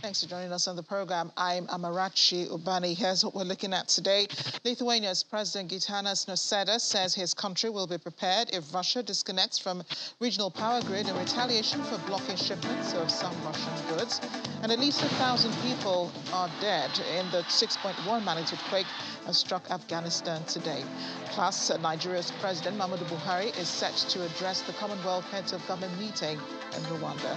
Thanks for joining us on the program. I'm Amarachi Ubani. Here's what we're looking at today. Lithuania's President Gitanas Nausėda says his country will be prepared if Russia disconnects from regional power grid in retaliation for blocking shipments of some Russian goods. And at least 1,000 people are dead in the 6.1 magnitude quake that struck Afghanistan today. Plus, Nigeria's President Muhammadu Buhari is set to address the Commonwealth Heads of Government meeting in Rwanda.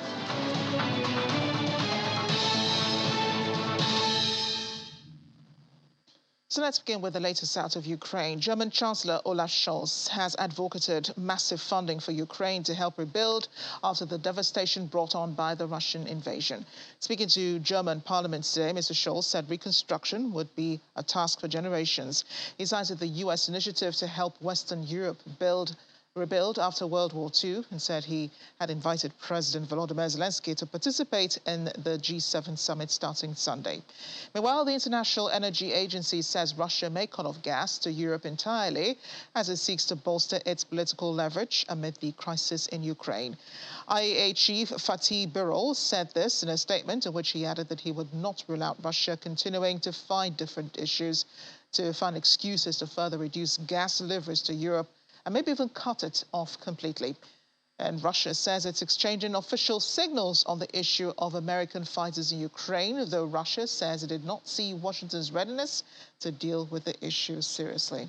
So let's begin with the latest out of Ukraine. German Chancellor Olaf Scholz has advocated massive funding for Ukraine to help rebuild after the devastation brought on by the Russian invasion. Speaking to German Parliament today, Mr. Scholz said reconstruction would be a task for generations. He cited the U.S. initiative to help Western Europe rebuild after World War II and said he had invited President Volodymyr Zelensky to participate in the G7 summit starting Sunday. Meanwhile, the International Energy Agency says Russia may cut off gas to Europe entirely as it seeks to bolster its political leverage amid the crisis in Ukraine. IEA Chief Fatih Birol said this in a statement in which he added that he would not rule out Russia continuing to find different issues to find excuses to further reduce gas deliveries to Europe and maybe even cut it off completely. And Russia says it's exchanging official signals on the issue of American fighters in Ukraine, though Russia says it did not see Washington's readiness to deal with the issue seriously.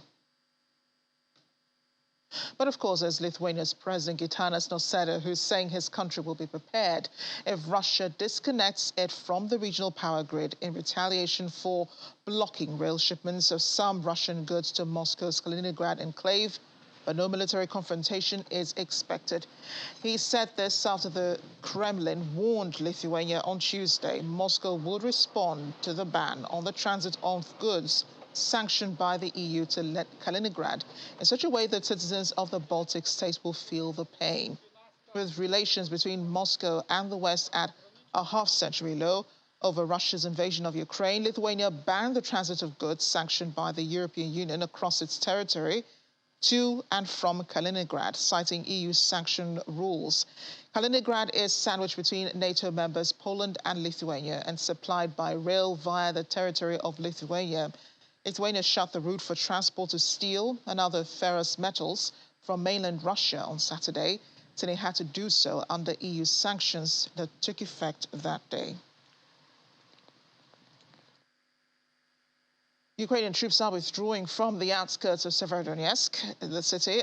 But of course, there's Lithuania's President Gitanas Nausėda, who's saying his country will be prepared if Russia disconnects it from the regional power grid in retaliation for blocking rail shipments of some Russian goods to Moscow's Kaliningrad enclave. But no military confrontation is expected. He said this after the Kremlin warned Lithuania on Tuesday Moscow would respond to the ban on the transit of goods sanctioned by the EU to Kaliningrad in such a way that citizens of the Baltic states will feel the pain. With relations between Moscow and the West at a half-century low over Russia's invasion of Ukraine, Lithuania banned the transit of goods sanctioned by the European Union across its territory to and from Kaliningrad, citing EU sanction rules. Kaliningrad is sandwiched between NATO members Poland and Lithuania and supplied by rail via the territory of Lithuania. Lithuania shut the route for transport of steel and other ferrous metals from mainland Russia on Saturday, saying it had to do so under EU sanctions that took effect that day. Ukrainian troops are withdrawing from the outskirts of Severodonetsk, the city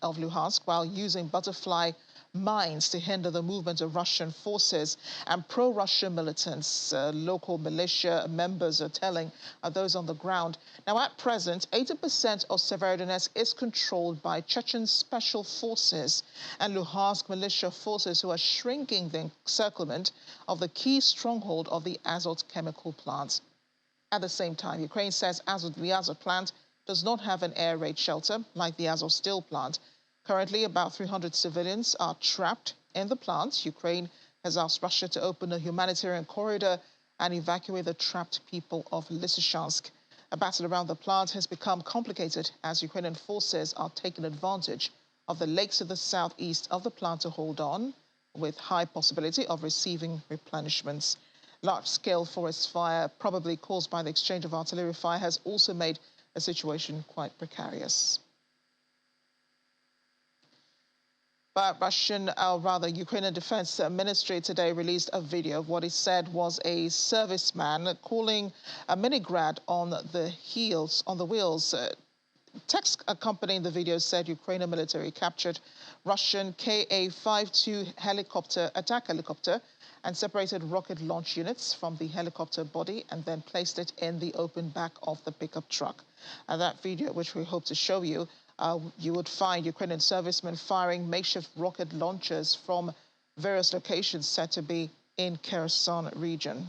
of Luhansk, while using butterfly mines to hinder the movement of Russian forces. And pro-Russian militants, local militia members are telling those on the ground. Now, at present, 80% of Severodonetsk is controlled by Chechen special forces and Luhansk militia forces who are shrinking the encirclement of the key stronghold of the Azot chemical plant. At the same time, Ukraine says the Azot plant does not have an air raid shelter like the Azov steel plant. Currently, about 300 civilians are trapped in the plant. Ukraine has asked Russia to open a humanitarian corridor and evacuate the trapped people of Lysychansk. A battle around the plant has become complicated as Ukrainian forces are taking advantage of the lakes to the southeast of the plant to hold on, with high possibility of receiving replenishments. Large-scale forest fire, probably caused by the exchange of artillery fire, has also made the situation quite precarious. But Ukrainian Defense Ministry today released a video of what he said was a serviceman calling a Minigrad on the wheels. Text accompanying the video said Ukrainian military captured Russian Ka-52 attack helicopter and separated rocket launch units from the helicopter body and then placed it in the open back of the pickup truck. That video, which we hope to show you, you would find Ukrainian servicemen firing makeshift rocket launchers from various locations said to be in Kherson region.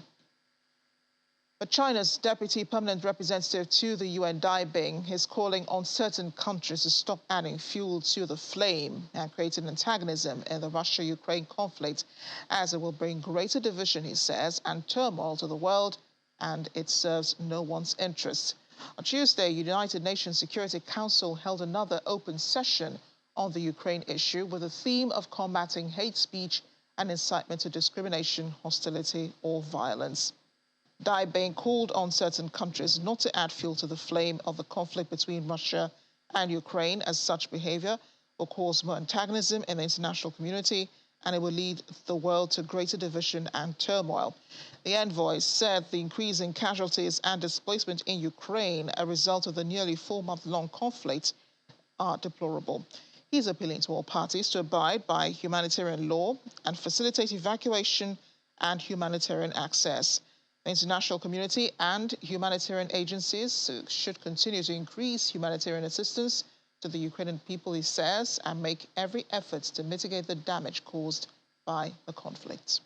But China's deputy permanent representative to the UN, Dai Bing, is calling on certain countries to stop adding fuel to the flame and creating antagonism in the Russia-Ukraine conflict, as it will bring greater division, he says, and turmoil to the world, and it serves no one's interests. On Tuesday, United Nations Security Council held another open session on the Ukraine issue with the theme of combating hate speech and incitement to discrimination, hostility, or violence. Dai being called on certain countries not to add fuel to the flame of the conflict between Russia and Ukraine, as such behavior will cause more antagonism in the international community and it will lead the world to greater division and turmoil. The envoy said the increase in casualties and displacement in Ukraine, a result of the nearly 4-month-long conflict, are deplorable. He's appealing to all parties to abide by humanitarian law and facilitate evacuation and humanitarian access. The international community and humanitarian agencies should continue to increase humanitarian assistance to the Ukrainian people, he says, and make every effort to mitigate the damage caused by the conflict.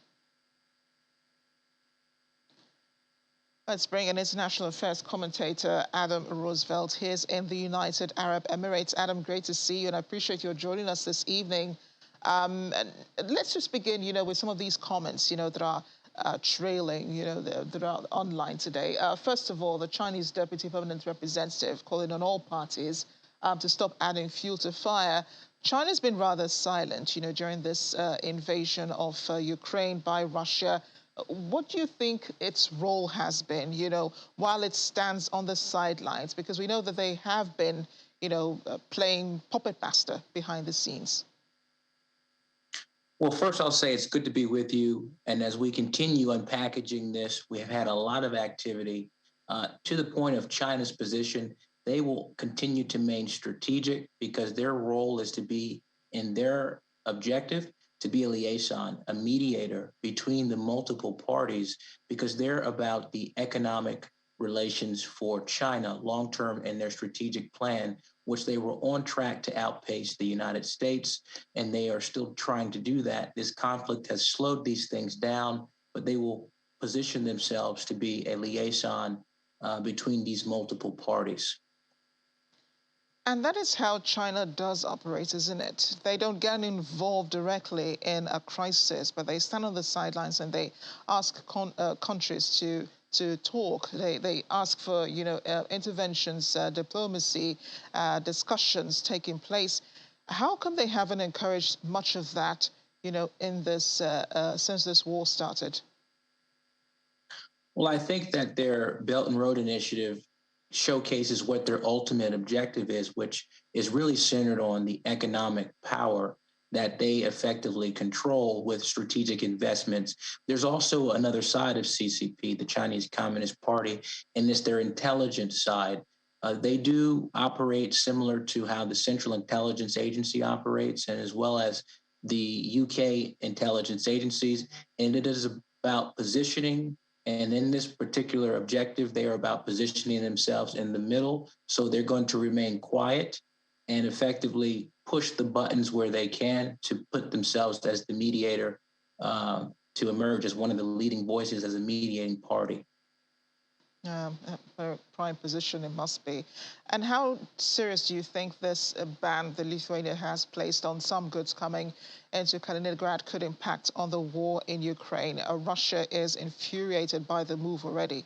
Let's bring in international affairs commentator Adam Roosevelt. He's in the United Arab Emirates. Adam, great to see you, and I appreciate your joining us this evening. And let's just begin, with some of these comments, that are trailing, that are online today. First of all, the Chinese Deputy Permanent Representative calling on all parties to stop adding fuel to fire. China's been rather silent, during this invasion of Ukraine by Russia. What do you think its role has been, while it stands on the sidelines? Because we know that they have been, playing puppet master behind the scenes. Well, first I'll say it's good to be with you. And as we continue unpackaging this, we have had a lot of activity to the point of China's position. They will continue to remain strategic because their role is to be in their objective to be a liaison, a mediator between the multiple parties, because they're about the economic relations for China long-term in their strategic plan, which they were on track to outpace the United States, and they are still trying to do that. This conflict has slowed these things down, but they will position themselves to be a liaison between these multiple parties. And that is how China does operate, isn't it? They don't get involved directly in a crisis, but they stand on the sidelines and they ask countries to talk. They ask for, interventions, diplomacy, discussions taking place. How come they haven't encouraged much of that, in this since this war started? Well, I think that their Belt and Road Initiative showcases what their ultimate objective is, which is really centered on the economic power that they effectively control with strategic investments. There's also another side of CCP, the Chinese Communist Party, and it's their intelligence side. They do operate similar to how the Central Intelligence Agency operates, and as well as the UK intelligence agencies. And it is about positioning, and in this particular objective, they are about positioning themselves in the middle. So they're going to remain quiet and effectively push the buttons where they can to put themselves as the mediator, to emerge as one of the leading voices as a mediating party. A prime position it must be. And how serious do you think this ban that Lithuania has placed on some goods coming into Kaliningrad could impact on the war in Ukraine? Russia is infuriated by the move already.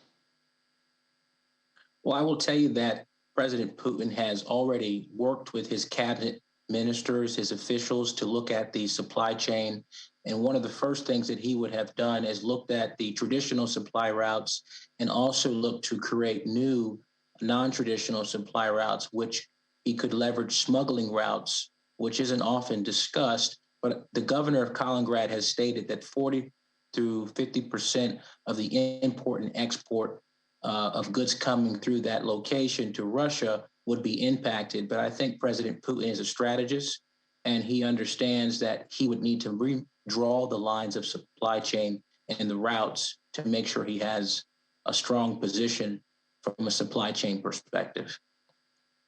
Well, I will tell you that President Putin has already worked with his cabinet ministers, his officials, to look at the supply chain. And one of the first things that he would have done is looked at the traditional supply routes and also looked to create new non-traditional supply routes, which he could leverage smuggling routes, which isn't often discussed. But the governor of Kaliningrad has stated that 40 to 50% of the import and export of goods coming through that location to Russia would be impacted. But I think President Putin is a strategist, and he understands that he would need to redraw the lines of supply chain and the routes to make sure he has a strong position from a supply chain perspective.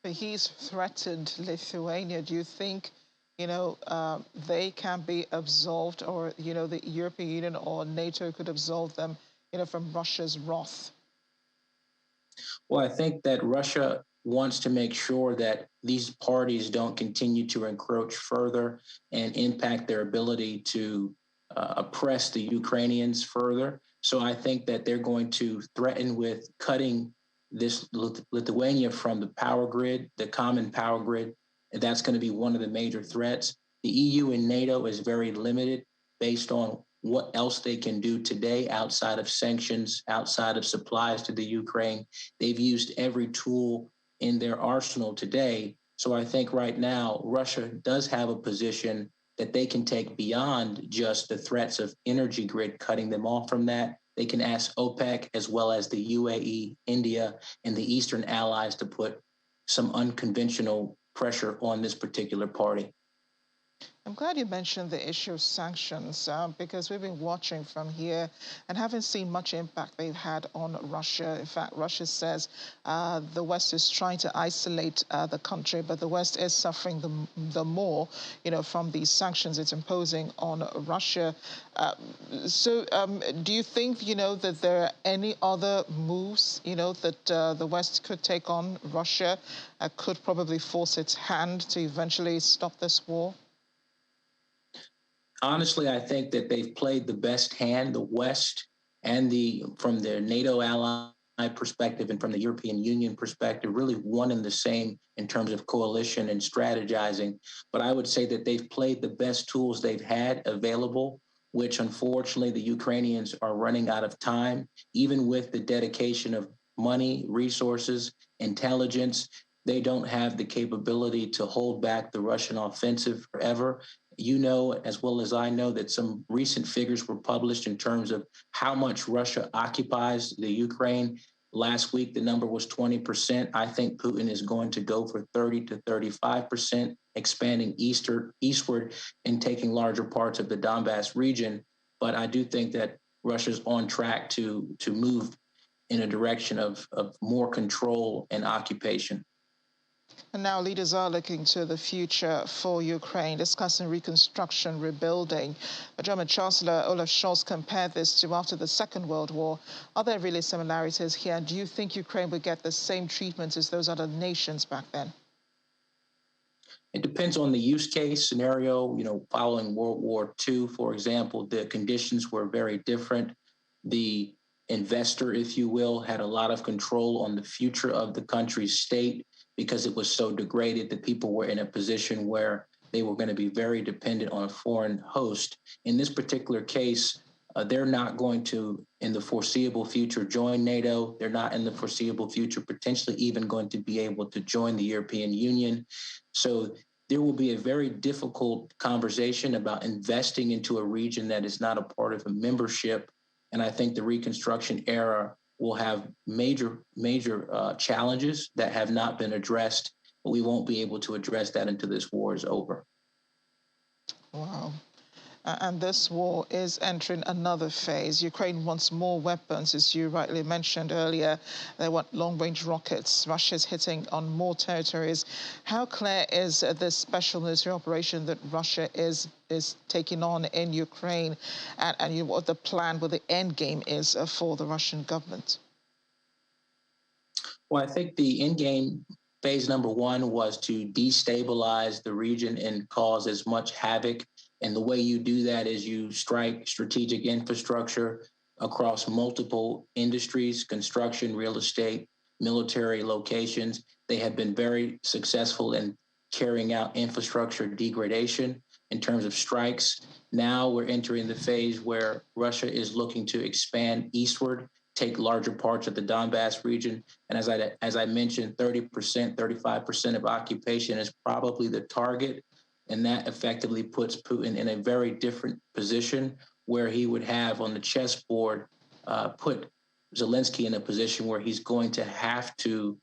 But he's threatened Lithuania. Do you think, they can be absolved, or, the European Union or NATO could absolve them, from Russia's wrath? Well, I think that Russia wants to make sure that these parties don't continue to encroach further and impact their ability to oppress the Ukrainians further. So I think that they're going to threaten with cutting this Lithuania from the power grid, the common power grid. And that's going to be one of the major threats. The EU and NATO is very limited based on what else they can do today outside of sanctions, outside of supplies to the Ukraine. They've used every tool in their arsenal today. So I think right now, Russia does have a position that they can take beyond just the threats of energy grid cutting them off from that. They can ask OPEC as well as the UAE, India, and the Eastern allies to put some unconventional pressure on this particular party. I'm glad you mentioned the issue of sanctions because we've been watching from here and haven't seen much impact they've had on Russia. In fact, Russia says the West is trying to isolate the country, but the West is suffering the more, from these sanctions it's imposing on Russia. So do you think, that there are any other moves, that the West could take on Russia, could probably force its hand to eventually stop this war? Honestly, I think that they've played the best hand, the West, and from their NATO ally perspective and from the European Union perspective, really one and the same in terms of coalition and strategizing. But I would say that they've played the best tools they've had available, which unfortunately the Ukrainians are running out of time, even with the dedication of money, resources, intelligence. They don't have the capability to hold back the Russian offensive forever. You know, as well as I know, that some recent figures were published in terms of how much Russia occupies the Ukraine. Last week, the number was 20%. I think Putin is going to go for 30 to 35%, expanding eastward and taking larger parts of the Donbass region. But I do think that Russia's on track to move in a direction of more control and occupation. And now leaders are looking to the future for Ukraine, discussing reconstruction, rebuilding. German Chancellor Olaf Scholz compared this to after the Second World War. Are there really similarities here? Do you think Ukraine would get the same treatment as those other nations back then? It depends on the use case scenario. Following World War II, for example, the conditions were very different. The investor, if you will, had a lot of control on the future of the country's state because it was so degraded that people were in a position where they were going to be very dependent on a foreign host. In this particular case, they're not going to, in the foreseeable future, join NATO. They're not in the foreseeable future, potentially even going to be able to join the European Union. So there will be a very difficult conversation about investing into a region that is not a part of a membership. And I think the Reconstruction era will have major challenges that have not been addressed, but we won't be able to address that until this war is over. Wow. And this war is entering another phase. Ukraine wants more weapons, as you rightly mentioned earlier. They want long-range rockets. Russia's hitting on more territories. How clear is this special military operation that Russia is taking on in Ukraine, and what the plan, what the end game is for the Russian government? Well, I think the end game phase number one was to destabilize the region and cause as much havoc. And the way you do that is you strike strategic infrastructure across multiple industries, construction, real estate, military locations. They have been very successful in carrying out infrastructure degradation in terms of strikes. Now we're entering the phase where Russia is looking to expand eastward, take larger parts of the Donbass region. And as I mentioned, 30%, 35% of occupation is probably the target. And that effectively puts Putin in a very different position where he would have on the chessboard put Zelensky in a position where he's going to have to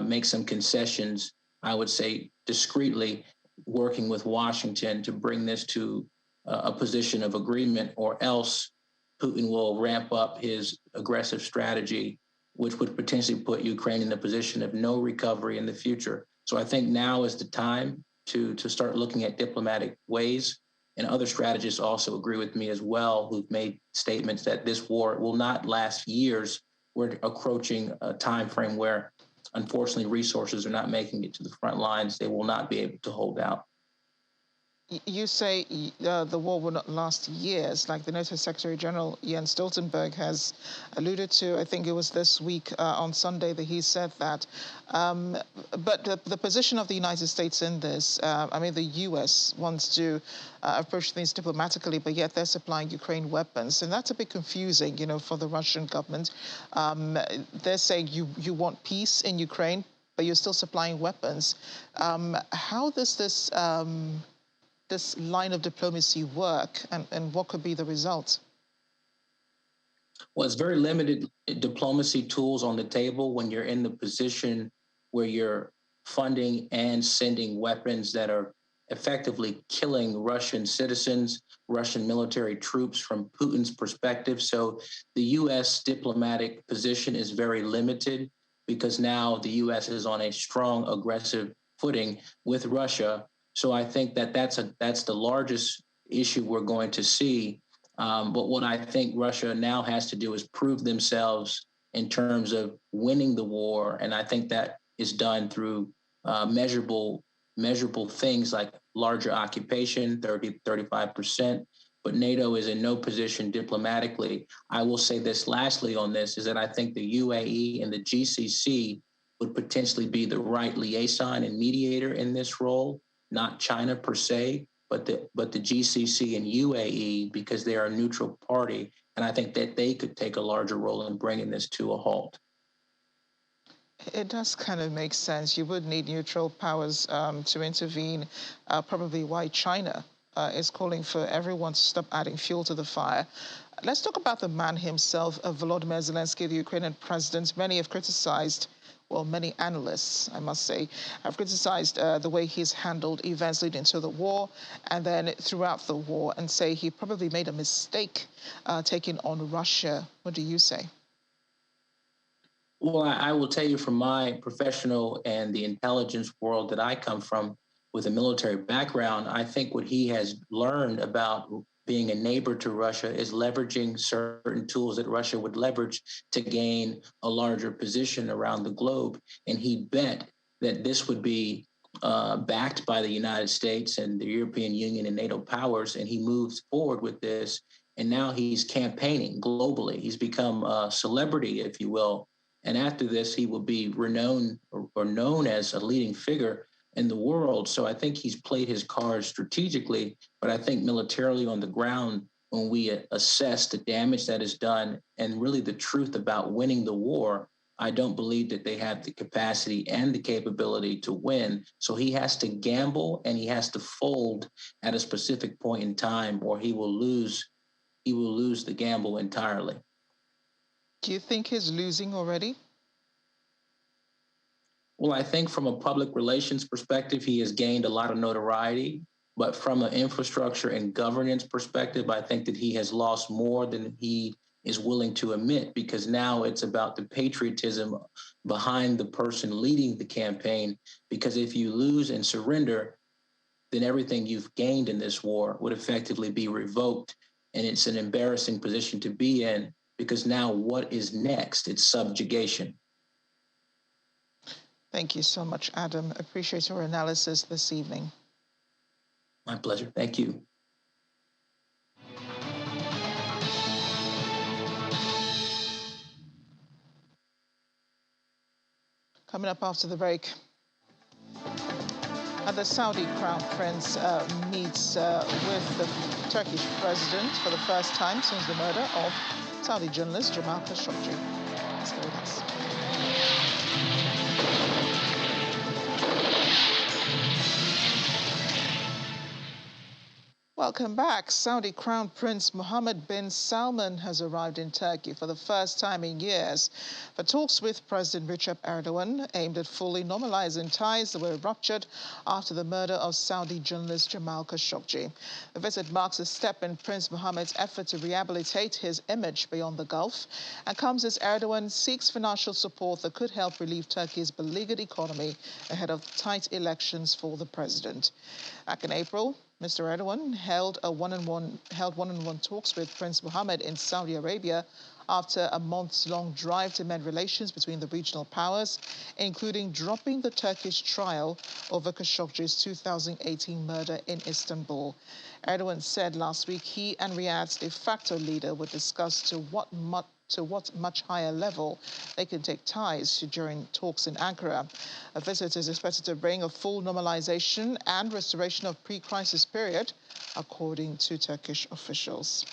make some concessions, I would say discreetly, working with Washington to bring this to a position of agreement, or else Putin will ramp up his aggressive strategy, which would potentially put Ukraine in a position of no recovery in the future. So I think now is the time to start looking at diplomatic ways. And other strategists also agree with me as well, who've made statements that this war will not last years. We're approaching a time frame where, unfortunately, resources are not making it to the front lines. They will not be able to hold out. You say the war will not last years, like the NATO Secretary General Jens Stoltenberg has alluded to. I think it was this week on Sunday that he said that. Um, but the position of the United States in this, I mean, the U.S. wants to approach things diplomatically, but yet they're supplying Ukraine weapons. And that's a bit confusing, for the Russian government. They're saying you want peace in Ukraine, but you're still supplying weapons. How does this line of diplomacy work, and what could be the result? Well, it's very limited diplomacy tools on the table when you're in the position where you're funding and sending weapons that are effectively killing Russian citizens, Russian military troops from Putin's perspective. So the U.S. diplomatic position is very limited because now the U.S. is on a strong, aggressive footing with Russia. So I think that that's the largest issue we're going to see. But what I think Russia now has to do is prove themselves in terms of winning the war. And I think that is done through measurable things like larger occupation, 35%. But NATO is in no position diplomatically. I will say this lastly on this is that I think the UAE and the GCC would potentially be the right liaison and mediator in this role, not China per se, but the GCC and UAE, because they are a neutral party. And I think that they could take a larger role in bringing this to a halt. It does kind of make sense. You would need neutral powers to intervene, probably why China is calling for everyone to stop adding fuel to the fire. Let's talk about the man himself, Volodymyr Zelensky, the Ukrainian president. Many have criticized, well, many analysts, I must say, have criticized the way he's handled events leading to the war and then throughout the war, and say he probably made a mistake taking on Russia. What do you say? Well, I will tell you from my professional and the intelligence world that I come from with a military background, I think what he has learned about being a neighbor to Russia is leveraging certain tools that Russia would leverage to gain a larger position around the globe. And he bet that this would be backed by the United States and the European Union and NATO powers. And he moves forward with this. And now he's campaigning globally. He's become a celebrity, if you will. And after this, he will be renowned or known as a leading figure in the world. So I think he's played his cards strategically, but I think militarily on the ground, when we assess the damage that is done and really the truth about winning the war, I don't believe that they have the capacity and the capability to win. So he has to gamble and he has to fold at a specific point in time, or he will lose the gamble entirely. Do you think he's losing already? Well, I think from a public relations perspective, he has gained a lot of notoriety. But from an infrastructure and governance perspective, I think that he has lost more than he is willing to admit, because now it's about the patriotism behind the person leading the campaign. Because if you lose and surrender, then everything you've gained in this war would effectively be revoked. And it's an embarrassing position to be in, because now what is next? It's subjugation. Thank you so much, Adam. Appreciate your analysis this evening. My pleasure. Thank you. Coming up after the break. The Saudi Crown Prince meets with the Turkish president for the first time since the murder of Saudi journalist Jamal Khashoggi. Stay with us. Welcome back. Saudi Crown Prince Mohammed bin Salman has arrived in Turkey for the first time in years for talks with President Recep Erdogan aimed at fully normalizing ties that were ruptured after the murder of Saudi journalist Jamal Khashoggi. The visit marks a step in Prince Mohammed's effort to rehabilitate his image beyond the Gulf and comes as Erdogan seeks financial support that could help relieve Turkey's beleaguered economy ahead of tight elections for the president. Back in April, Mr. Erdogan held one-on-one talks with Prince Mohammed in Saudi Arabia after a months-long drive to mend relations between the regional powers, including dropping the Turkish trial over Khashoggi's 2018 murder in Istanbul. Erdogan said last week he and Riyadh's de facto leader would discuss to what much higher level they can take ties during talks in Ankara. A visit is expected to bring a full normalization and restoration of pre-crisis period, according to Turkish officials.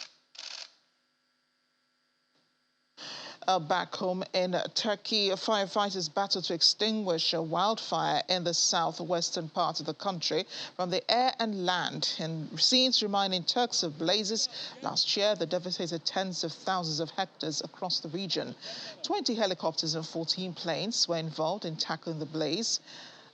Back home in Turkey, firefighters battle to extinguish a wildfire in the southwestern part of the country from the air and land. And scenes reminding Turks of blazes last year that devastated tens of thousands of hectares across the region. 20 helicopters and 14 planes were involved in tackling the blaze.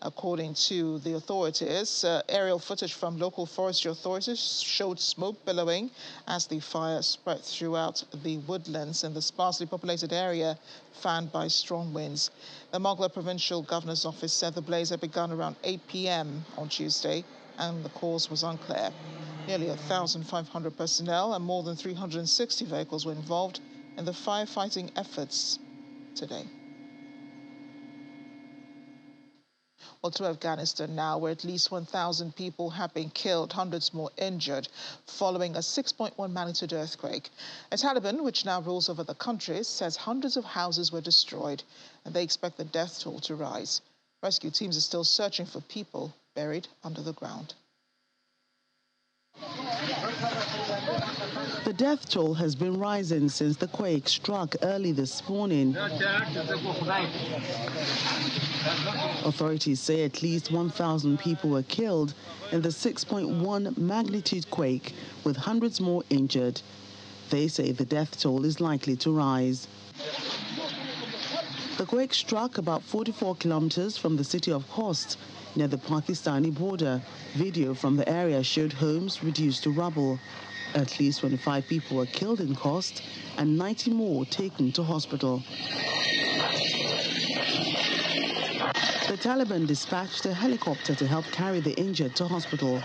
According to the authorities, aerial footage from local forestry authorities showed smoke billowing as the fire spread throughout the woodlands in the sparsely populated area, fanned by strong winds. The Mogla Provincial Governor's Office said the blaze had begun around 8 p.m. on Tuesday, and the cause was unclear. Nearly 1,500 personnel and more than 360 vehicles were involved in the firefighting efforts today. Well, to Afghanistan now, where at least 1,000 people have been killed, hundreds more injured, following a 6.1 magnitude earthquake. The Taliban, which now rules over the country, says hundreds of houses were destroyed, and they expect the death toll to rise. Rescue teams are still searching for people buried under the ground. The death toll has been rising since the quake struck early this morning. Authorities say at least 1,000 people were killed in the 6.1 magnitude quake, with hundreds more injured. They say the death toll is likely to rise. The quake struck about 44 kilometers from the city of Khost, near the Pakistani border. Video from the area showed homes reduced to rubble. At least 25 people were killed in Khost and 90 more taken to hospital. The Taliban dispatched a helicopter to help carry the injured to hospital.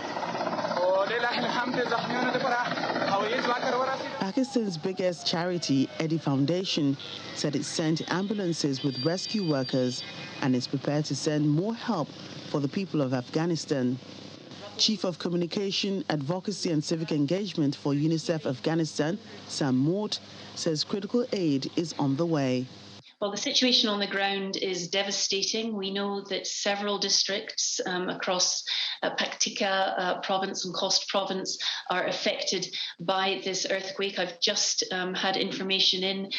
Pakistan's biggest charity, Eddie Foundation, said it sent ambulances with rescue workers and is prepared to send more help for the people of Afghanistan. Chief of Communication, Advocacy and Civic Engagement for UNICEF Afghanistan, Sam Mort, says critical aid is on the way. Well, the situation on the ground is devastating. We know that several districts across Paktika province and Khost province are affected by this earthquake. I've just had information in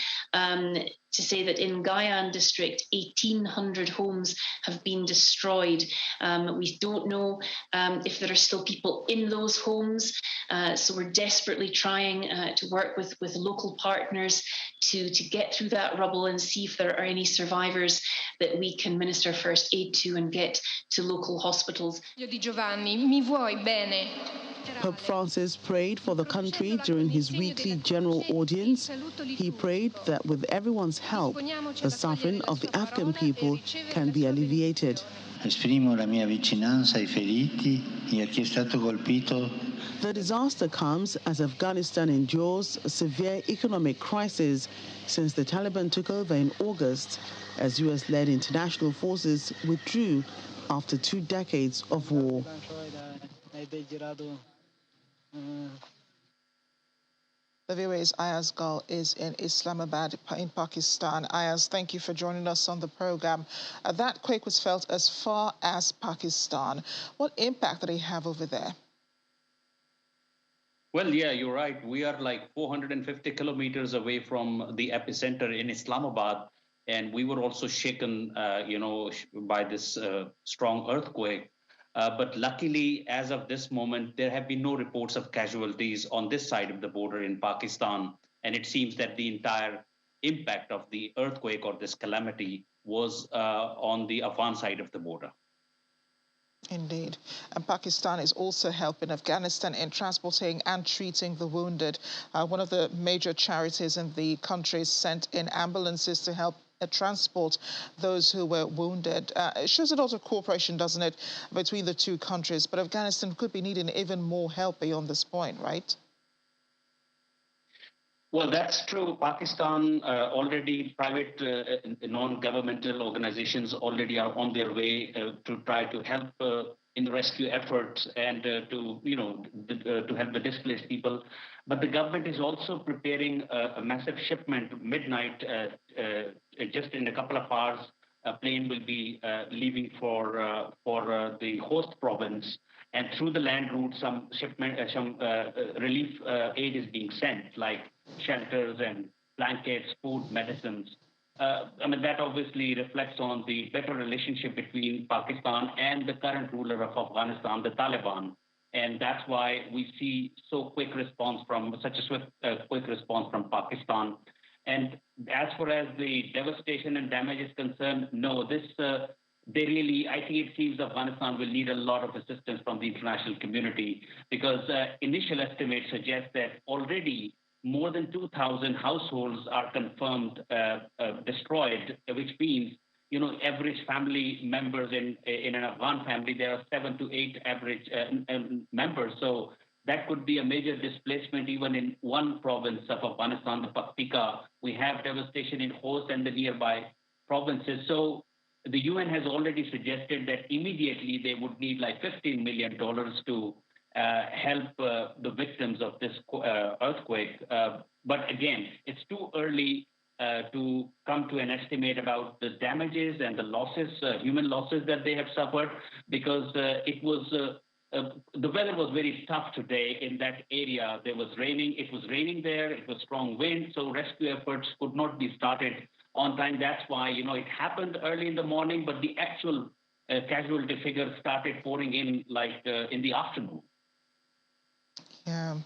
to say that in Gayan district, 1,800 homes have been destroyed. We don't know if there are still people in those homes, so we're desperately trying to work with local partners to get through that rubble and see if there are any survivors that we can minister first aid to and get to local hospitals. Pope Francis prayed for the country during his weekly general audience. He prayed that with everyone's help, the suffering of the Afghan people can be alleviated. Esprimo la mia vicinanza ai feriti e a chi è stato colpito. The disaster comes as Afghanistan endures a severe economic crisis since the Taliban took over in August, as US-led international forces withdrew after 2 decades of war. The VOA's Ayaz Gal is in Islamabad in Pakistan. Ayaz, thank you for joining us on the program. That quake was felt as far as Pakistan. What impact did it have over there? Well, yeah, you're right. We are like 450 kilometers away from the epicenter in Islamabad, and we were also shaken, by this strong earthquake. But luckily, as of this moment, there have been no reports of casualties on this side of the border in Pakistan. And it seems that the entire impact of the earthquake or this calamity was on the Afghan side of the border. Indeed. And Pakistan is also helping Afghanistan in transporting and treating the wounded. One of the major charities in the country sent in ambulances to help transport those who were wounded. It shows a lot of cooperation, doesn't it, between the two countries? But Afghanistan could be needing even more help beyond this point, right? Well, that's true. Pakistan already, private non-governmental organizations already are on their way to try to help in the rescue efforts and to help the displaced people. But the government is also preparing a massive shipment midnight. Just in a couple of hours, a plane will be leaving for the host province, and through the land route, some shipment, some relief aid is being sent, like shelters and blankets, food, medicines. I mean, that obviously reflects on the better relationship between Pakistan and the current ruler of Afghanistan, the Taliban. And that's why we see so quick response from such a swift, quick response from Pakistan. And as far as the devastation and damage is concerned, no, they really, I think it seems Afghanistan will need a lot of assistance from the international community, because initial estimates suggest that already more than 2,000 households are confirmed destroyed, which means, average family members in an Afghan family, there are 7 to 8 average members. So that could be a major displacement even in one province of Afghanistan, the Paktika. We have devastation in Host and the nearby provinces. So the UN has already suggested that immediately they would need like $15 million to help the victims of this earthquake. But again, it's too early to come to an estimate about the damages and the losses, human losses that they have suffered, because the weather was very tough today in that area. There was raining. It was raining there. It was strong wind, so rescue efforts could not be started on time. That's why it happened early in the morning, but the actual casualty figures started pouring in like in the afternoon. Yeah,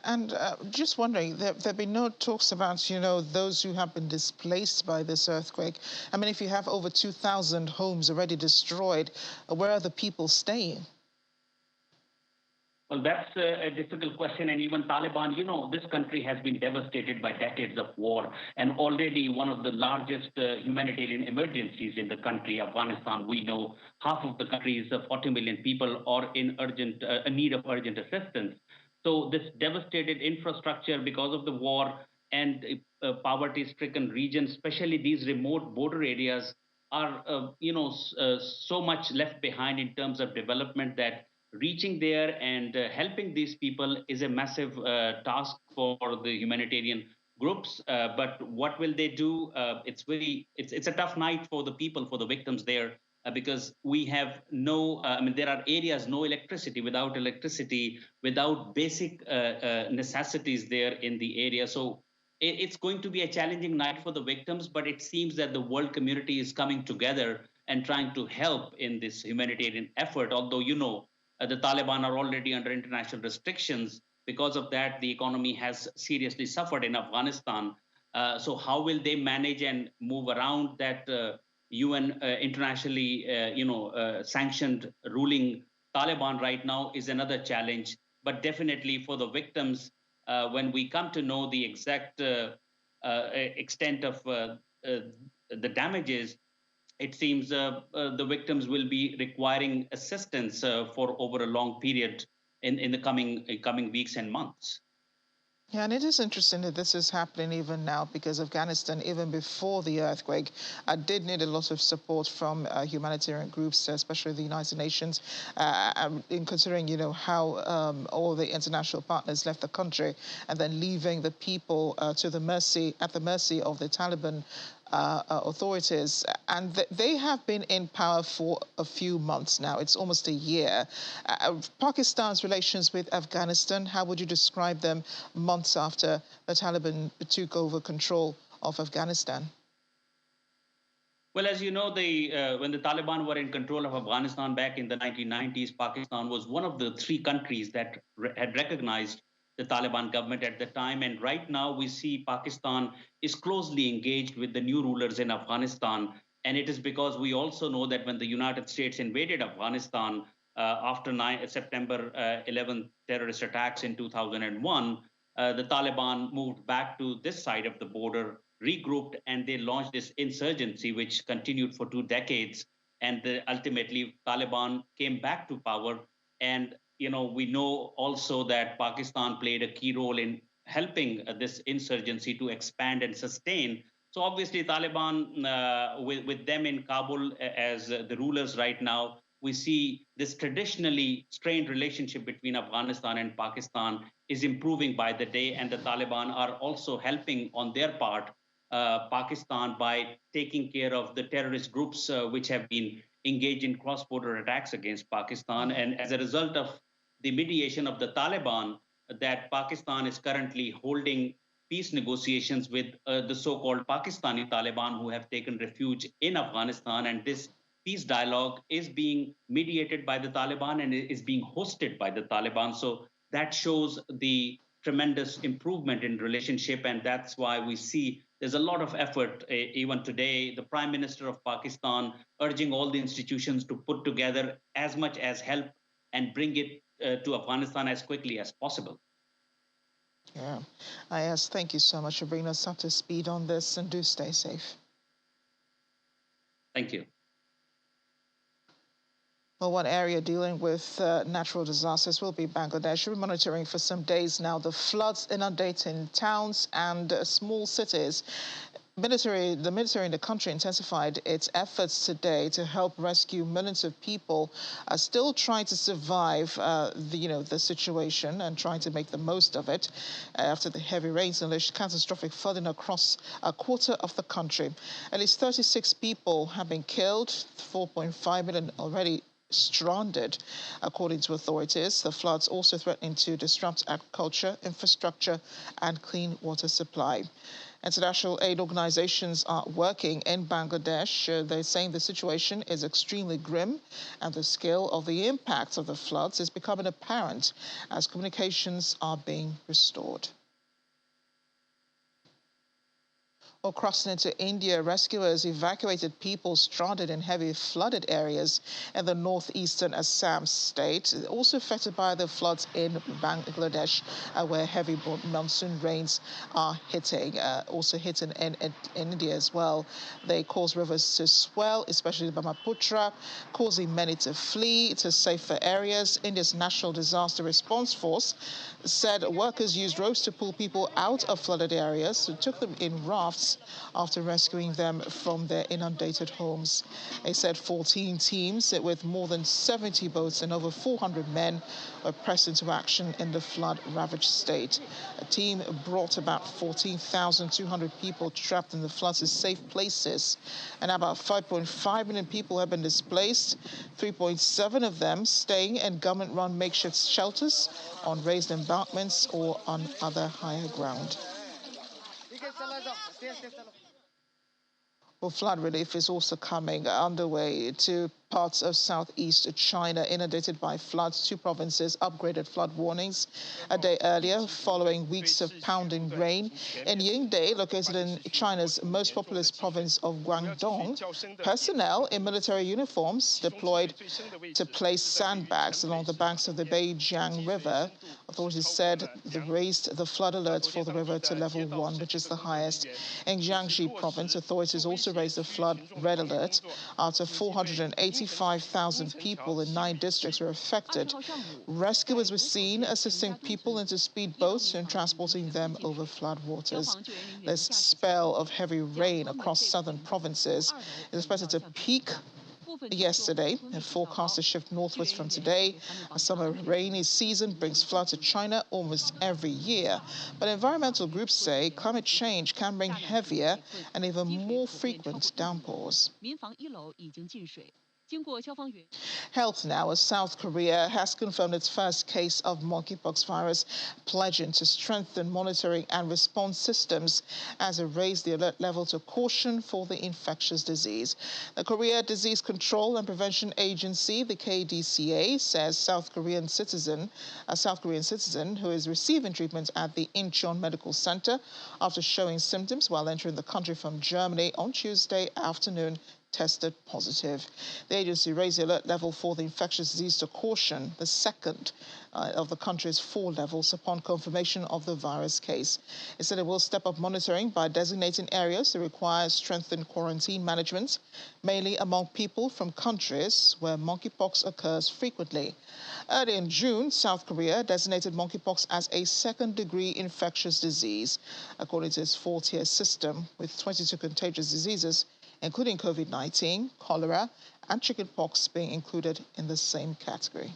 and just wondering, there have been no talks about, those who have been displaced by this earthquake. I mean, if you have over 2,000 homes already destroyed, where are the people staying? Well, that's a difficult question. And even Taliban, this country has been devastated by decades of war. And already one of the largest humanitarian emergencies in the country, Afghanistan, we know half of the country's 40 million people are in need of urgent assistance. So this devastated infrastructure because of the war and poverty-stricken regions, especially these remote border areas, are so much left behind in terms of development that reaching there and helping these people is a massive task for the humanitarian groups. But what will they do? It's a tough night for the people, for the victims there, because we have there are areas, no electricity, without basic necessities there in the area. So it's going to be a challenging night for the victims, but it seems that the world community is coming together and trying to help in this humanitarian effort, although the Taliban are already under international restrictions. Because of that, the economy has seriously suffered in Afghanistan. So how will they manage and move around that UN internationally sanctioned ruling Taliban right now is another challenge. But definitely for the victims, when we come to know the exact extent of the damages, it seems the victims will be requiring assistance for over a long period in the coming weeks and months. Yeah, and it is interesting that this is happening even now, because Afghanistan, even before the earthquake, did need a lot of support from humanitarian groups, especially the United Nations, in considering, how all the international partners left the country and then leaving the people at the mercy of the Taliban authorities. And they have been in power for a few months now. It's almost a year. Pakistan's relations with Afghanistan, how would you describe them months after the Taliban took over control of Afghanistan? Well, as you know, when the Taliban were in control of Afghanistan back in the 1990s, Pakistan was one of the 3 countries that had recognized the Taliban government at the time. And right now we see Pakistan is closely engaged with the new rulers in Afghanistan. And it is because we also know that when the United States invaded Afghanistan after September 11th terrorist attacks in 2001, the Taliban moved back to this side of the border, regrouped, and they launched this insurgency, which continued for 2 decades. And ultimately, Taliban came back to power. And we know also that Pakistan played a key role in helping this insurgency to expand and sustain. So obviously, Taliban, with them in Kabul as the rulers right now, we see this traditionally strained relationship between Afghanistan and Pakistan is improving by the day, and the Taliban are also helping on their part Pakistan by taking care of the terrorist groups which have been engaged in cross-border attacks against Pakistan. And as a result of the mediation of the Taliban, that Pakistan is currently holding peace negotiations with the so-called Pakistani Taliban who have taken refuge in Afghanistan. And this peace dialogue is being mediated by the Taliban and is being hosted by the Taliban. So that shows the tremendous improvement in relationship. And that's why we see there's a lot of effort. Even today, the Prime Minister of Pakistan urging all the institutions to put together as much as help and bring it to Afghanistan as quickly as possible. Yeah. Ayaz, thank you so much for bringing us up to speed on this, and do stay safe. Thank you. Well, one area dealing with natural disasters will be Bangladesh. We're monitoring for some days now the floods inundating towns and small cities. The military in the country intensified its efforts today to help rescue millions of people still trying to survive the situation and trying to make the most of it after the heavy rains unleashed catastrophic flooding across a quarter of the country. At least 36 people have been killed, 4.5 million already stranded, according to authorities. The floods also threatening to disrupt agriculture, infrastructure, and clean water supply. International aid organizations are working in Bangladesh. They're saying the situation is extremely grim and the scale of the impact of the floods is becoming apparent as communications are being restored. Or crossing into India, rescuers evacuated people stranded in heavy flooded areas in the northeastern Assam state, also affected by the floods in Bangladesh, where heavy monsoon rains are hitting, also hitting in India as well. They cause rivers to swell, especially the Brahmaputra, causing many to flee to safer areas. India's National Disaster Response Force said workers used ropes to pull people out of flooded areas, who took them in rafts after rescuing them from their inundated homes. They said 14 teams with more than 70 boats and over 400 men were pressed into action in the flood-ravaged state. A team brought about 14,200 people trapped in the floods to safe places, and about 5.5 million people have been displaced, 3.7 of them staying in government-run makeshift shelters on raised embankments or on other higher ground. Well, flood relief is also coming underway to parts of southeast China inundated by floods. 2 provinces upgraded flood warnings a day earlier following weeks of pounding rain. In Yingde, located in China's most populous province of Guangdong, personnel in military uniforms deployed to place sandbags along the banks of the Beijiang River. Authorities said they raised the flood alert for the river to level 1, which is the highest. In Jiangxi province, authorities also raised the flood red alert after 485,000 people in 9 districts were affected. Rescuers were seen assisting people into speedboats and transporting them over flood waters. This spell of heavy rain across southern provinces is expected to peak yesterday and forecast to shift northwards from today. A summer rainy season brings floods to China almost every year. But environmental groups say climate change can bring heavier and even more frequent downpours. Health now, as South Korea has confirmed its first case of monkeypox virus, pledging to strengthen monitoring and response systems as it raised the alert level to caution for the infectious disease. The Korea Disease Control and Prevention Agency, the KDCA, says a South Korean citizen who is receiving treatment at the Incheon Medical Center after showing symptoms while entering the country from Germany on Tuesday afternoon tested positive. The agency raised the alert level for the infectious disease to caution, the second of the country's 4 levels upon confirmation of the virus case. It said it will step up monitoring by designating areas that require strengthened quarantine management, mainly among people from countries where monkeypox occurs frequently. Early in June, South Korea designated monkeypox as a second-degree infectious disease, according to its 4-tier system, with 22 contagious diseases, including COVID-19, cholera, and chickenpox being included in the same category.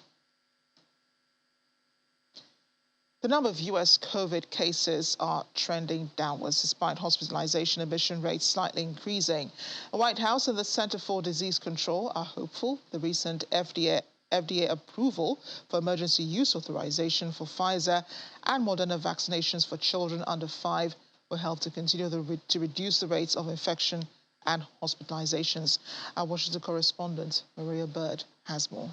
The number of U.S. COVID cases are trending downwards, despite hospitalization admission rates slightly increasing. The White House and the Center for Disease Control are hopeful the recent FDA approval for emergency use authorization for Pfizer and Moderna vaccinations for children under 5 will help to continue to reduce the rates of infection and hospitalizations. Our Washington correspondent, Maria Bird, has more.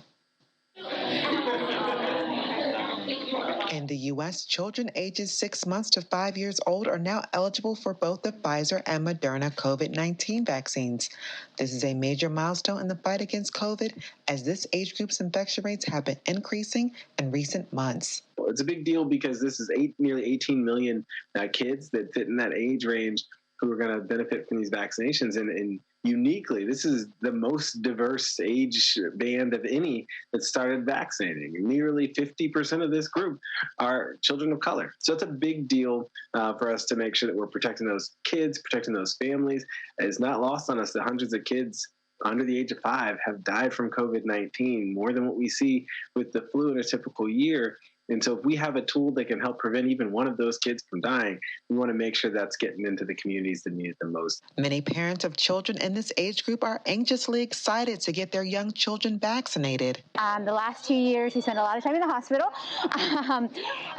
In the U.S., children ages 6 months to 5 years old are now eligible for both the Pfizer and Moderna COVID-19 vaccines. This is a major milestone in the fight against COVID, as this age group's infection rates have been increasing in recent months. It's a big deal because this is nearly 18 million kids that fit in that age range who are going to benefit from these vaccinations. And uniquely, this is the most diverse age band of any that started vaccinating. Nearly 50% of this group are children of color. So it's a big deal for us to make sure that we're protecting those kids, protecting those families. It's not lost on us that hundreds of kids under the age of 5 have died from COVID-19, more than what we see with the flu in a typical year. And so if we have a tool that can help prevent even one of those kids from dying, we want to make sure that's getting into the communities that need it the most. Many parents of children in this age group are anxiously excited to get their young children vaccinated. The last 2 years, we spent a lot of time in the hospital.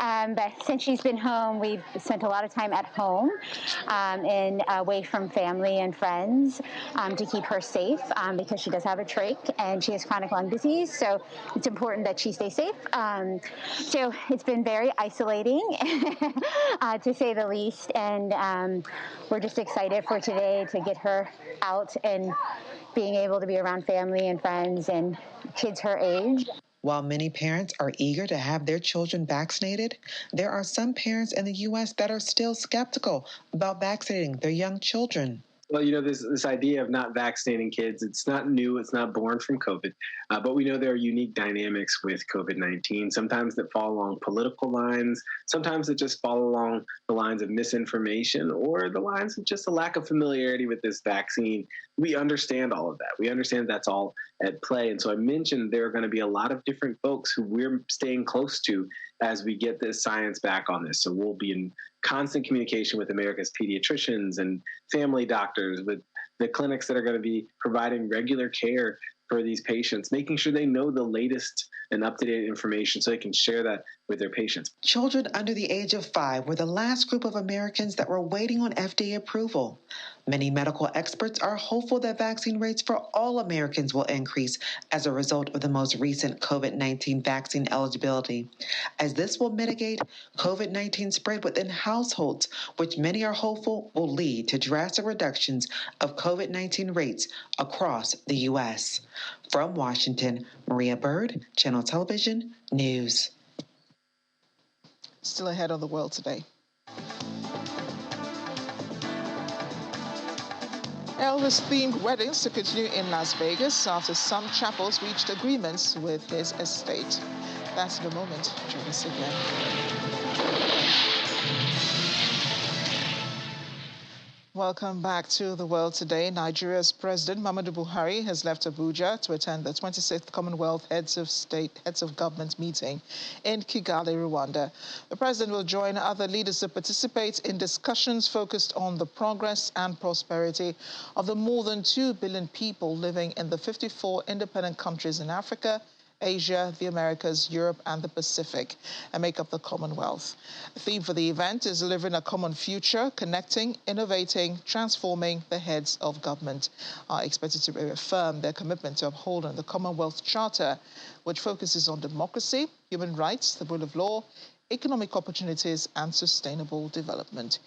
But since she's been home, we've spent a lot of time at home and away from family and friends to keep her safe because she does have a trach and she has chronic lung disease. So it's important that she stay safe. So it's been very isolating, to say the least, and we're just excited for today to get her out and being able to be around family and friends and kids her age. While many parents are eager to have their children vaccinated, there are some parents in the U.S. that are still skeptical about vaccinating their young children. Well, this idea of not vaccinating kids, it's not new, it's not born from COVID, but we know there are unique dynamics with COVID-19, sometimes that fall along political lines, sometimes that just fall along the lines of misinformation or the lines of just a lack of familiarity with this vaccine. We understand all of that. We understand that's all at play. And so I mentioned there are going to be a lot of different folks who we're staying close to as we get this science back on this. So we'll be in constant communication with America's pediatricians and family doctors, with the clinics that are going to be providing regular care for these patients, making sure they know the latest and up-to-date information so they can share that with their patients. Children under the age of 5 were the last group of Americans that were waiting on FDA approval. Many medical experts are hopeful that vaccine rates for all Americans will increase as a result of the most recent COVID-19 vaccine eligibility, as this will mitigate COVID-19 spread within households, which many are hopeful will lead to drastic reductions of COVID-19 rates across the U.S. From Washington, Maria Bird, Channel Television News. Still ahead on the world today. Elvis-themed weddings to continue in Las Vegas after some chapels reached agreements with his estate. That's in a moment. Join us again. Welcome back to the world today. Nigeria's President Muhammadu Buhari has left Abuja to attend the 26th Commonwealth Heads of Government meeting in Kigali, Rwanda. The president will join other leaders to participate in discussions focused on the progress and prosperity of the more than 2 billion people living in the 54 independent countries in Africa, Asia, the Americas, Europe, and the Pacific, and make up the Commonwealth. The theme for the event is delivering a common future, connecting, innovating, transforming the heads of government are expected to reaffirm their commitment to upholding the Commonwealth Charter, which focuses on democracy, human rights, the rule of law, economic opportunities, and sustainable development.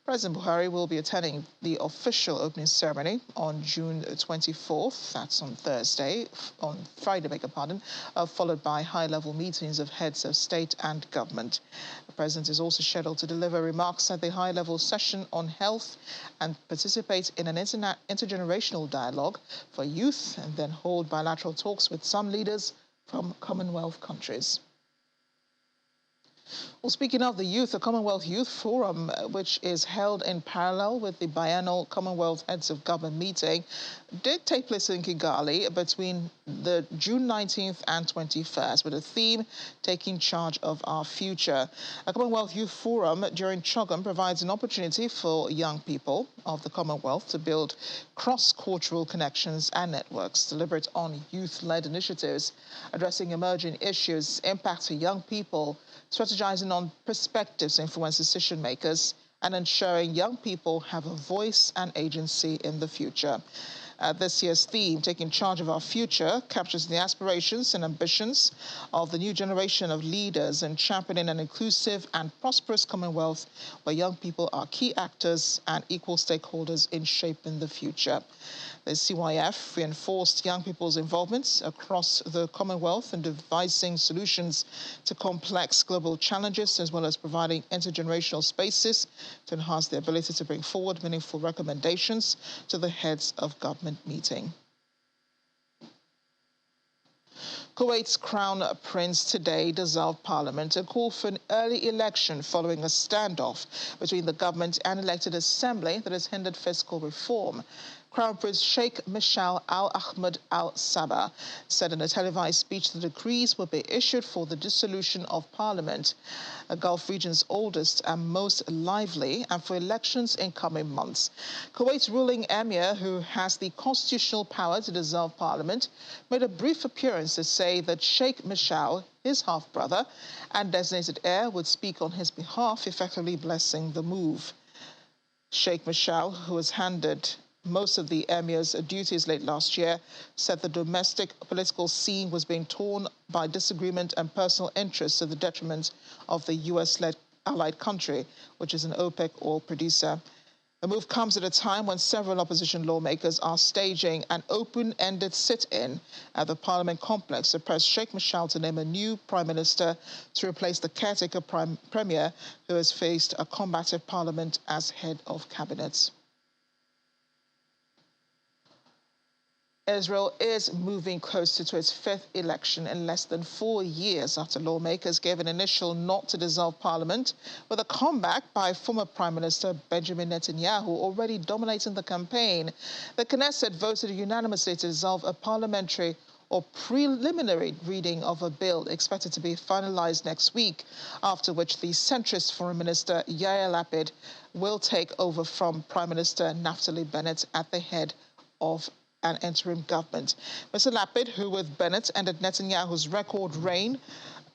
President Buhari will be attending the official opening ceremony on June 24th, that's on Friday, followed by high-level meetings of heads of state and government. The president is also scheduled to deliver remarks at the high-level session on health and participate in an intergenerational dialogue for youth, and then hold bilateral talks with some leaders from Commonwealth countries. Well, speaking of the youth, the Commonwealth Youth Forum, which is held in parallel with the biennial Commonwealth Heads of Government meeting, did take place in Kigali between the June 19th and 21st, with a theme, Taking Charge of Our Future. A Commonwealth Youth Forum during Chogam provides an opportunity for young people of the Commonwealth to build cross-cultural connections and networks, deliberate on youth-led initiatives, addressing emerging issues, impacting young people, strategizing on perspectives influence decision makers, and ensuring young people have a voice and agency in the future. This year's theme, Taking Charge of Our Future, captures the aspirations and ambitions of the new generation of leaders in championing an inclusive and prosperous Commonwealth where young people are key actors and equal stakeholders in shaping the future. The CYF reinforced young people's involvement across the Commonwealth in devising solutions to complex global challenges, as well as providing intergenerational spaces to enhance their ability to bring forward meaningful recommendations to the heads of government meeting. Kuwait's Crown Prince today dissolved parliament and called for an early election following a standoff between the government and elected assembly that has hindered fiscal reform. Crown Prince Sheikh Mishal Al Ahmed Al Sabah said in a televised speech that decrees will be issued for the dissolution of parliament, the Gulf region's oldest and most lively, and for elections in coming months. Kuwait's ruling emir, who has the constitutional power to dissolve parliament, made a brief appearance to say that Sheikh Mishal, his half-brother and designated heir, would speak on his behalf, effectively blessing the move. Sheikh Mishal, who was handed most of the emir's duties late last year, said the domestic political scene was being torn by disagreement and personal interests to the detriment of the US-led allied country, which is an OPEC oil producer. The move comes at a time when several opposition lawmakers are staging an open-ended sit-in at the parliament complex to press Sheikh Mishal to name a new prime minister to replace the caretaker premier, who has faced a combative parliament as head of cabinet. Israel is moving closer to its fifth election in less than 4 years after lawmakers gave an initial nod to dissolve parliament, with a comeback by former Prime Minister Benjamin Netanyahu already dominating the campaign. The Knesset voted unanimously to dissolve a parliamentary or preliminary reading of a bill expected to be finalized next week, after which the centrist Foreign Minister Yair Lapid will take over from Prime Minister Naftali Bennett at the head of an interim government. Mr. Lapid, who with Bennett ended Netanyahu's record reign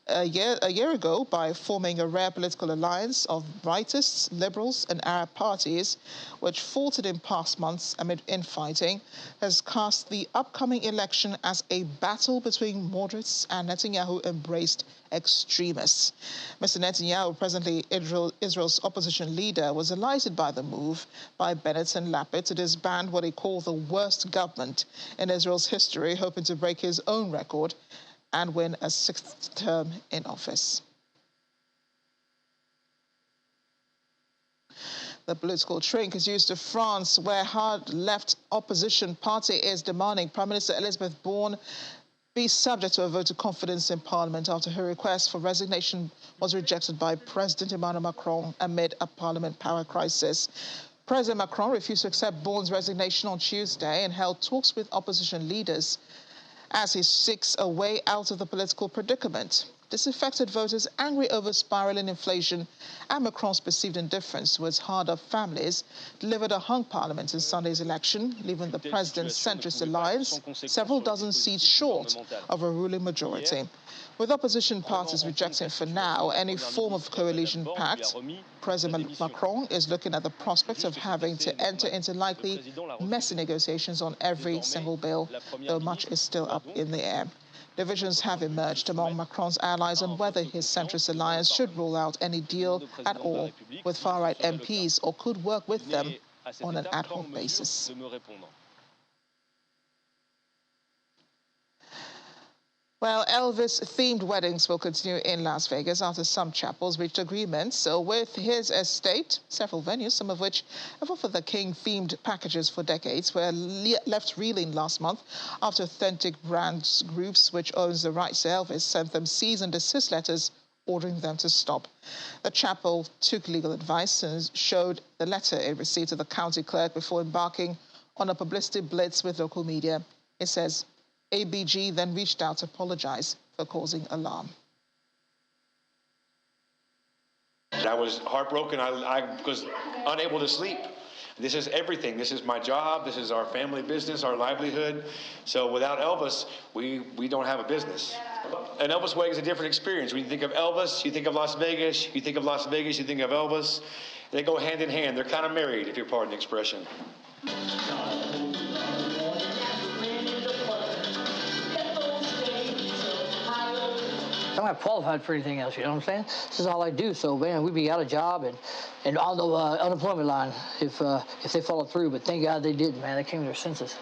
a year ago by forming a rare political alliance of rightists, liberals and Arab parties, which faltered in past months amid infighting, has cast the upcoming election as a battle between moderates and Netanyahu-embraced extremists. Mr. Netanyahu, presently Israel's opposition leader, was delighted by the move by Bennett and Lapid to disband what he called the worst government in Israel's history, hoping to break his own record and win a sixth term in office. The political trink is used to France, where hard-left opposition party is demanding Prime Minister Elizabeth Borne be subject to a vote of confidence in Parliament after her request for resignation was rejected by President Emmanuel Macron amid a Parliament power crisis. President Macron refused to accept Borne's resignation on Tuesday and held talks with opposition leaders as he seeks a way out of the political predicament. Disaffected voters, angry over spiraling inflation and Macron's perceived indifference towards hard-up families, delivered a hung parliament in Sunday's election, leaving the president's centrist alliance several dozen seats short of a ruling majority. With opposition parties rejecting for now any form of coalition pact, President Macron is looking at the prospect of having to enter into likely messy negotiations on every single bill, though much is still up in the air. Divisions have emerged among Macron's allies on whether his centrist alliance should rule out any deal at all with far-right MPs or could work with them on an ad hoc basis. Well, Elvis-themed weddings will continue in Las Vegas after some chapels reached agreements with his estate. Several venues, some of which have offered the King-themed packages for decades, were left reeling last month after Authentic Brands Groups, which owns the rights to Elvis, sent them cease and desist letters ordering them to stop. The chapel took legal advice and showed the letter it received to the county clerk before embarking on a publicity blitz with local media. It says, ABG then reached out to apologize for causing alarm. I was heartbroken. I was unable to sleep. This is everything. This is my job. This is our family business, our livelihood. So without Elvis, we don't have a business. An Elvis wedding is a different experience. When you think of Elvis, you think of Las Vegas. You think of Las Vegas, you think of Elvis. They go hand in hand. They're kind of married, if you pardon the expression. I'm not qualified for anything else, you know what I'm saying? This is all I do, so man, we'd be out of job and on the unemployment line if they followed through, but thank God they did, man. They came to their senses.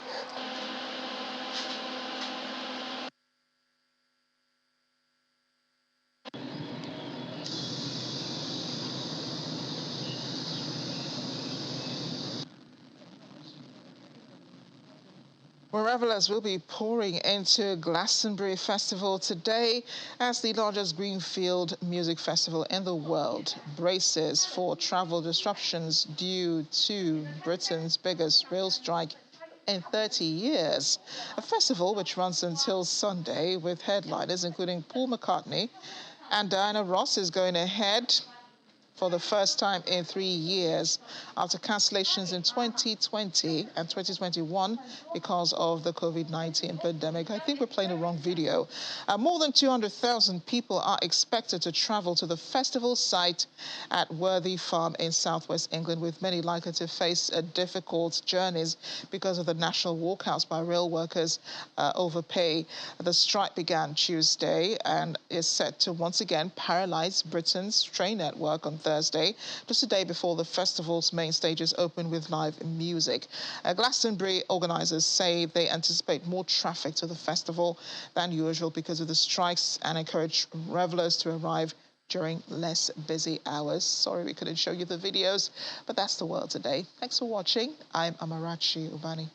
Well, revelers will be pouring into Glastonbury Festival today as the largest greenfield music festival in the world braces for travel disruptions due to Britain's biggest rail strike in 30 years. A festival which runs until Sunday with headliners including Paul McCartney and Diana Ross is going ahead for the first time in 3 years after cancellations in 2020 and 2021 because of the COVID-19 pandemic. I think we're playing the wrong video. More than 200,000 people are expected to travel to the festival site at Worthy Farm in southwest England, with many likely to face difficult journeys because of the national walkouts by rail workers over pay. The strike began Tuesday and is set to once again paralyze Britain's train network on Thursday, just a day before the festival's main stages open with live music. Glastonbury organisers say they anticipate more traffic to the festival than usual because of the strikes and encourage revellers to arrive during less busy hours. Sorry we couldn't show you the videos, but that's the world today. Thanks for watching. I'm Amarachi Ubani.